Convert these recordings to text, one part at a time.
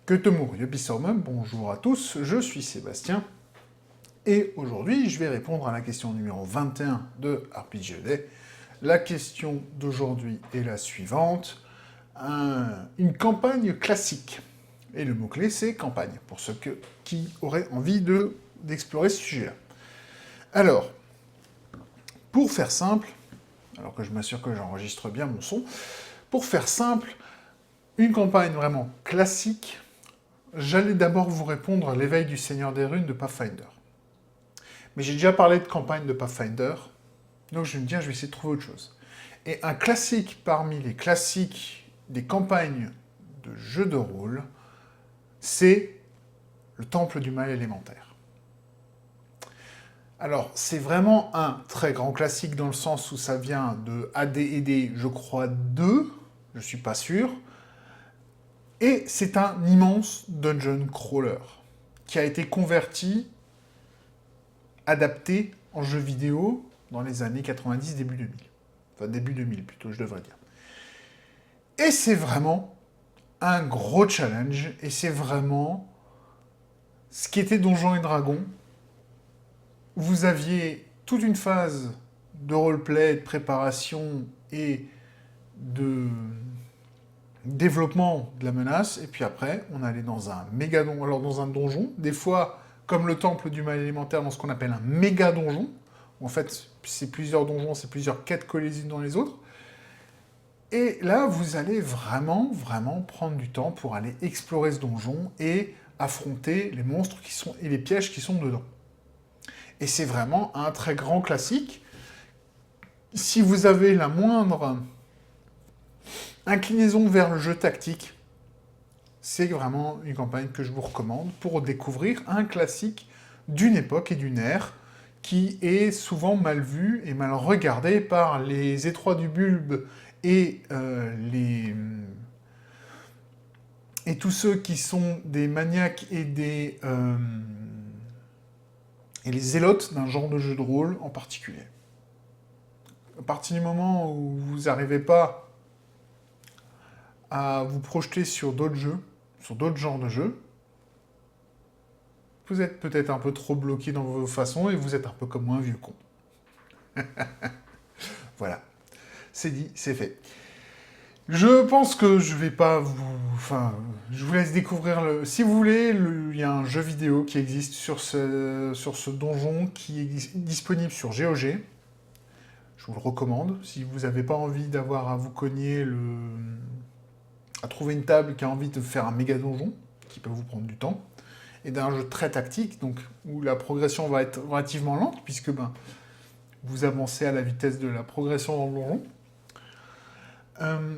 Göttemur Yöpissormum, bonjour à tous, je suis Sébastien, et aujourd'hui je vais répondre à la question numéro 21 de RPGED. La question d'aujourd'hui est la suivante, une campagne classique. Et le mot-clé c'est campagne, pour ceux qui auraient envie d'explorer ce sujet-là. Alors, pour faire simple, alors que je m'assure que j'enregistre bien mon son, pour faire simple, une campagne vraiment classique, j'allais d'abord vous répondre à l'éveil du Seigneur des Runes de Pathfinder. Mais j'ai déjà parlé de campagne de Pathfinder, donc je vais me dire, je vais essayer de trouver autre chose. Et un classique parmi les classiques des campagnes de jeux de rôle, c'est le Temple du Mal élémentaire. Alors, c'est vraiment un très grand classique dans le sens où ça vient de AD&D, je crois, 2, je suis pas sûr, et c'est un immense dungeon crawler qui a été converti, adapté en jeu vidéo dans les années 90, début 2000. Enfin, début 2000 plutôt, je devrais dire. Et c'est vraiment un gros challenge, et c'est vraiment ce qui était Donjons et Dragons. Vous aviez toute une phase de roleplay, de préparation et de développement de la menace, et puis après, on allait dans un méga donjon, alors dans un donjon, des fois, comme le temple du mal élémentaire, dans ce qu'on appelle un méga donjon, où en fait, c'est plusieurs donjons, c'est plusieurs quêtes collées les unes dans les autres, et là, vous allez vraiment prendre du temps pour aller explorer ce donjon et affronter les monstres et les pièges qui sont dedans. Et c'est vraiment un très grand classique. Si vous avez la moindre inclinaison vers le jeu tactique, c'est vraiment une campagne que je vous recommande pour découvrir un classique d'une époque et d'une ère qui est souvent mal vu et mal regardé par les étroits du bulbe et tous ceux qui sont des maniaques et les zélotes d'un genre de jeu de rôle en particulier. À partir du moment où vous n'arrivez pas à vous projeter sur d'autres jeux, sur d'autres genres de jeux, vous êtes peut-être un peu trop bloqué dans vos façons et vous êtes un peu comme moi, un vieux con. Voilà. C'est dit, c'est fait. Je pense que je vais pas vous... Enfin, je vous laisse découvrir le... Si vous voulez, il y a un jeu vidéo qui existe sur ce donjon qui est disponible sur GOG. Je vous le recommande. Si vous n'avez pas envie d'avoir à vous cogner à trouver une table qui a envie de faire un méga donjon, qui peut vous prendre du temps, et d'un jeu très tactique, donc où la progression va être relativement lente, puisque vous avancez à la vitesse de la progression dans le donjon.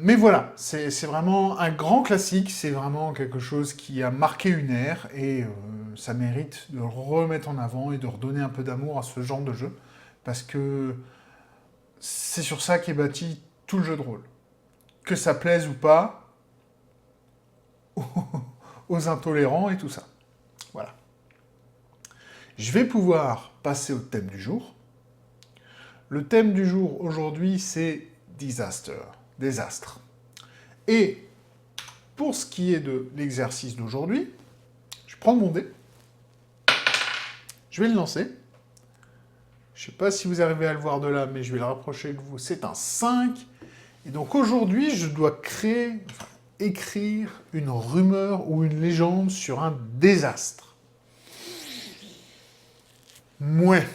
Mais voilà, c'est vraiment un grand classique, c'est vraiment quelque chose qui a marqué une ère, et ça mérite de le remettre en avant et de redonner un peu d'amour à ce genre de jeu, parce que c'est sur ça qu'est bâti tout le jeu de rôle. Que ça plaise ou pas, aux intolérants et tout ça. Voilà. Je vais pouvoir passer au thème du jour. Le thème du jour aujourd'hui, c'est disaster, désastre. Et pour ce qui est de l'exercice d'aujourd'hui, je prends mon dé, je vais le lancer. Je ne sais pas si vous arrivez à le voir de là, mais je vais le rapprocher de vous. C'est un 5. Et donc aujourd'hui, je dois écrire une rumeur ou une légende sur un désastre. Mouais.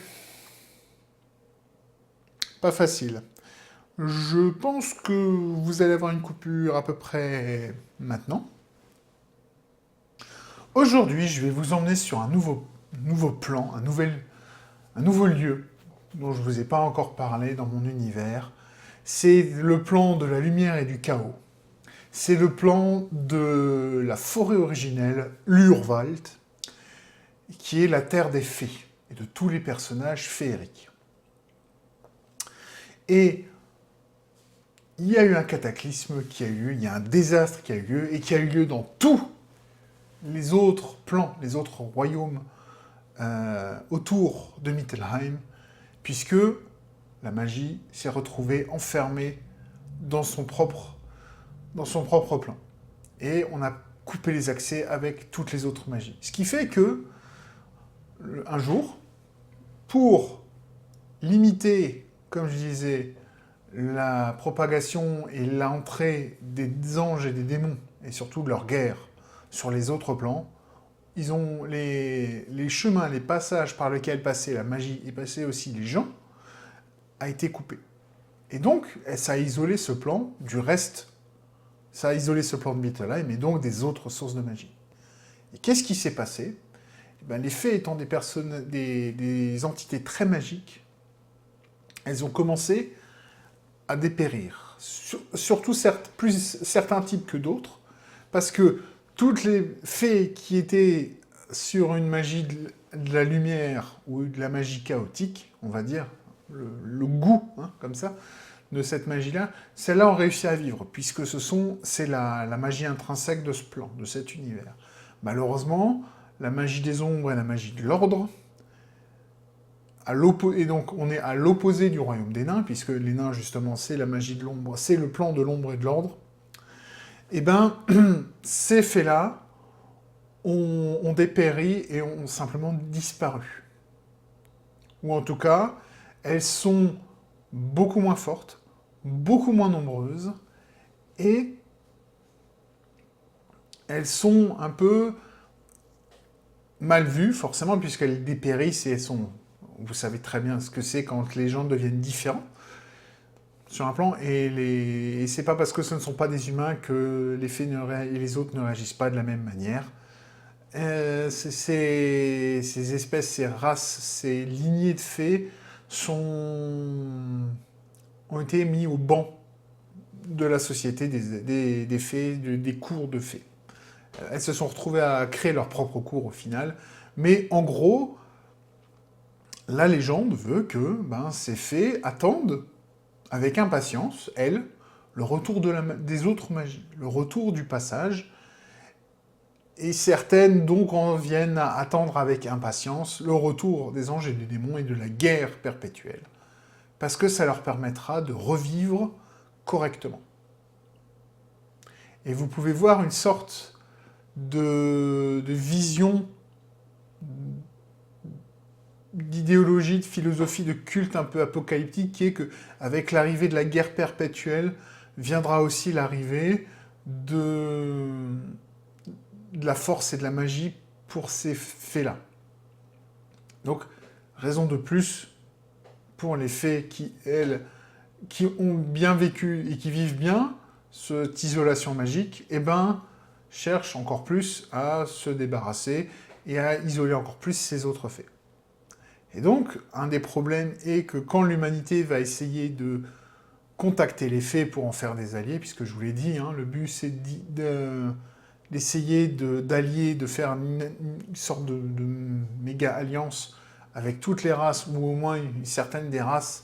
Pas facile. Je pense que vous allez avoir une coupure à peu près maintenant. Aujourd'hui, je vais vous emmener sur un nouveau plan, un nouveau lieu dont je ne vous ai pas encore parlé dans mon univers. C'est le plan de la lumière et du chaos. C'est le plan de la forêt originelle, l'Urwald, qui est la terre des fées, et de tous les personnages féeriques. Et il y a eu un cataclysme qui a eu lieu, il y a un désastre qui a eu lieu, et qui a eu lieu dans tous les autres plans, les autres royaumes autour de Mittelheim, puisque la magie s'est retrouvée enfermée dans son propre plan. Et on a couper les accès avec toutes les autres magies. Ce qui fait que, un jour, pour limiter, comme je disais, la propagation et l'entrée des anges et des démons, et surtout de leur guerre sur les autres plans, ils ont les chemins, les passages par lesquels passait la magie et passaient aussi les gens, a été coupé. Et donc, ça a isolé ce plan du reste, ça a isolé ce plan de Mittelheim, et donc des autres sources de magie. Et qu'est-ce qui s'est passé? Les fées étant des entités très magiques, elles ont commencé à dépérir. Surtout plus certains types que d'autres, parce que toutes les fées qui étaient sur une magie de la lumière ou de la magie chaotique, on va dire, le goût, hein, comme ça, de cette magie-là, celles-là ont réussi à vivre, puisque c'est la magie intrinsèque de ce plan, de cet univers. Malheureusement, la magie des ombres et la magie de l'ordre, et donc on est à l'opposé du royaume des nains, puisque les nains, justement, c'est la magie de l'ombre, c'est le plan de l'ombre et de l'ordre, et bien, ces faits-là ont dépéri et ont simplement disparu. Ou en tout cas, elles sont beaucoup moins fortes, beaucoup moins nombreuses, et elles sont un peu mal vues, forcément, puisqu'elles dépérissent et elles sont... Vous savez très bien ce que c'est quand les gens deviennent différents sur un plan, et c'est pas parce que ce ne sont pas des humains que les fées et les autres ne réagissent pas de la même manière. Ces espèces, ces races, ces lignées de fées ont été mis au banc de la société des fées, des cours de fées. Elles se sont retrouvées à créer leur propre cours au final, mais en gros, la légende veut que ces fées attendent avec impatience, elles, le retour des autres magies, le retour du passage, et certaines donc en viennent à attendre avec impatience le retour des anges et des démons et de la guerre perpétuelle, parce que ça leur permettra de revivre correctement. Et vous pouvez voir une sorte de vision, d'idéologie, de philosophie, de culte un peu apocalyptique, qui est qu'avec l'arrivée de la guerre perpétuelle, viendra aussi l'arrivée de la force et de la magie pour ces faits-là. Donc, raison de plus pour les fées qui ont bien vécu et qui vivent bien cette isolation magique, cherchent encore plus à se débarrasser et à isoler encore plus ces autres faits. Et donc, un des problèmes est que quand l'humanité va essayer de contacter les fées pour en faire des alliés, puisque je vous l'ai dit, le but c'est d'essayer d'allier, de faire une sorte de méga-alliance avec toutes les races, ou au moins certaines des races,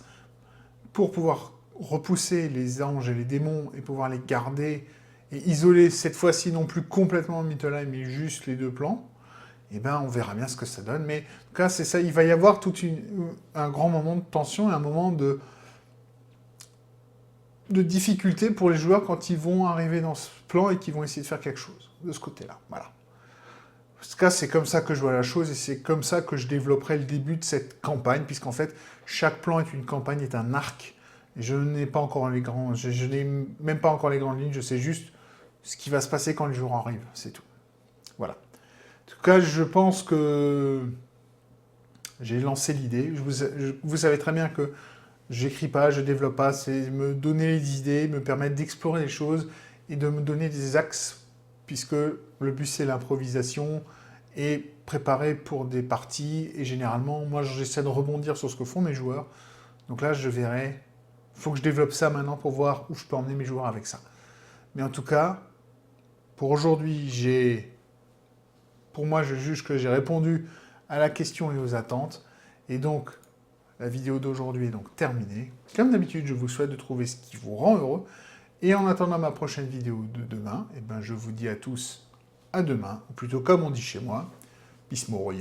pour pouvoir repousser les anges et les démons et pouvoir les garder et isoler cette fois-ci non plus complètement Mittelheim, mais juste les deux plans, on verra bien ce que ça donne. Mais en tout cas, c'est ça, il va y avoir un grand moment de tension et un moment de difficulté pour les joueurs quand ils vont arriver dans ce plan et qu'ils vont essayer de faire quelque chose de ce côté-là. Voilà. En tout cas, c'est comme ça que je vois la chose et c'est comme ça que je développerai le début de cette campagne, puisqu'en fait, chaque plan est une campagne, est un arc. Et je n'ai pas encore je n'ai même pas encore les grandes lignes, je sais juste ce qui va se passer quand le jour arrive, c'est tout. Voilà. En tout cas, je pense que j'ai lancé l'idée. Vous savez très bien que j'écris pas, je développe pas, c'est me donner les idées, me permettre d'explorer les choses et de me donner des axes, puisque le but c'est l'improvisation et préparer pour des parties. Et généralement, moi j'essaie de rebondir sur ce que font mes joueurs. Donc là, je verrai. Il faut que je développe ça maintenant pour voir où je peux emmener mes joueurs avec ça. Mais en tout cas, pour aujourd'hui, pour moi, je juge que j'ai répondu à la question et aux attentes. Et donc, la vidéo d'aujourd'hui est donc terminée. Comme d'habitude, je vous souhaite de trouver ce qui vous rend heureux. Et en attendant ma prochaine vidéo de demain, je vous dis à tous à demain, ou plutôt comme on dit chez moi, bis moroi.